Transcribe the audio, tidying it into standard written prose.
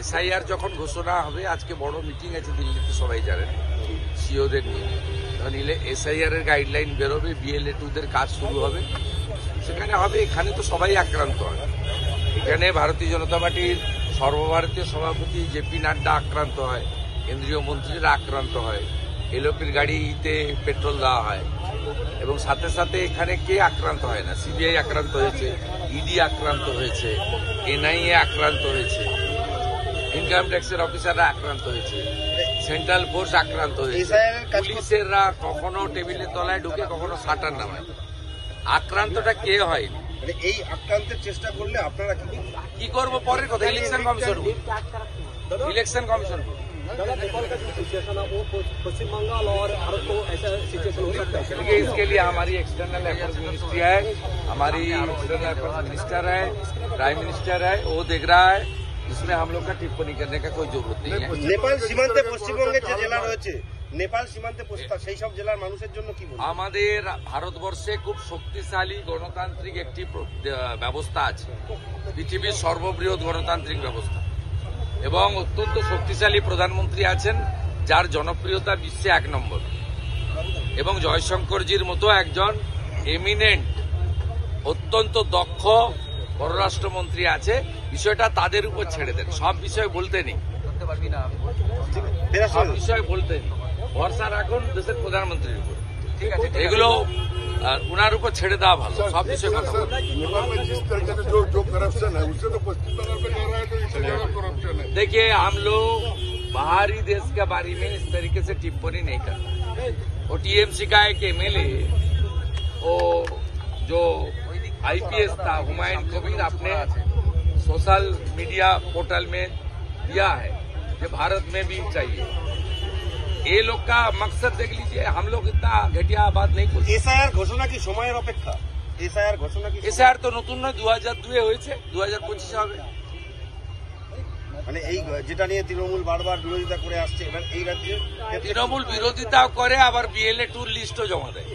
SIR যখন ঘোষণা হবে, আজকে বড় মিটিং আছে দিল্লিতে, সবাই জানেন, সিওদের নিয়ে। তখন এসআইআর এর গাইডলাইন বেরোবে, BLA 2দের কাজ শুরু হবে, সেখানে হবে। এখানে তো সবাই আক্রান্ত হয়। এখানে ভারতীয় জনতা পার্টির সর্বভারতীয় সভাপতি জেপি নাড্ডা আক্রান্ত হয়, কেন্দ্রীয় মন্ত্রীরা আক্রান্ত হয়, এলওপির গাড়িতে পেট্রোল দেওয়া হয়, এবং সাথে সাথে এখানে কে আক্রান্ত হয় না? সিবিআই আক্রান্ত হয়েছে, ইডি আক্রান্ত হয়েছে, NIA আক্রান্ত হয়েছে, ইনকাম ট্যাক্সের অফিসাররা আক্রান্ত হয়েছে, সেন্ট্রাল ফোর্স আক্রান্ত হয়েছে, পুলিশেরা কখনো টেবিলের তলায় ঢুকে কখনো শাটার নামায়। আক্রান্তটা কে হয়নি? এই আক্রান্তের চেষ্টা করলে আপনারা কি করবো? পরের কথা, ইলেকশন কমিশন ইলেকশন কমিশন इसके लिए हमारी एक्सटर्नल अफेयर्स मिनिस्ट्री है, हमारी एक्सटर्नल अफेयर्स मिनिस्टर है, प्राइम मिनिस्टर है, वो देख रहा है। इसमें हम लोग का टिप्पणी करने का कोई जरूरत नहीं है। नेपाल সীমান্তে পশ্চিমবঙ্গের যে জেলা রয়েছে, নেপাল সীমান্তে সেই সব জেলার মানুষের জন্য কি বলবেন? আমাদের ভারতবর্ষে খুব শক্তিশালী গণতান্ত্রিক একটি ব্যবস্থা আছে, পৃথিবীর সর্ববৃহৎ গণতান্ত্রিক ব্যবস্থা, এবং অত্যন্ত শক্তিশালী প্রধানমন্ত্রী আছেন যার জনপ্রিয়তা বিশ্বে 1 নম্বর, এবং জয়শঙ্করজির মতো একজন এমিনেন্ট অত্যন্ত দক্ষ পররাষ্ট্রমন্ত্রী আছে। বিষয়টা তাদের উপর ছেড়ে দেন, সব বিষয় বলতে নেই, সব বিষয় বলতে নেই, ভরসা রাখুন দেশের প্রধানমন্ত্রীর উপর। এগুলো উনার উপর ছেড়ে দেওয়া ভালো, সব বিষয়ে কথা বলুন। देखिए, हम लोग बाहरी देश के बारे में इस तरीके से टिप्पणी नहीं करते। और TMC का एक MLA, वो जो IPS था हुमायूं कबीर, अपने सोशल मीडिया पोर्टल में दिया है कि भारत में भी चाहिए। ये लोग का मकसद देख लीजिए, हम लोग इतना घटिया बात नहीं बोलते। এসআইআর ঘোষণা কি সময়ের অপেক্ষা? এসআইআর ঘোষণা কি? এসআইআর তো নতুন নয়, 2002 হয়েছে, 2025 হবে। মানে এই যেটা নিয়ে তৃণমূল বারবার বিরোধিতা করে আসছে, এবার এই রাজ্যে তৃণমূল বিরোধিতাও করে, আবার BLA 2 লিস্টও জমা দেয়।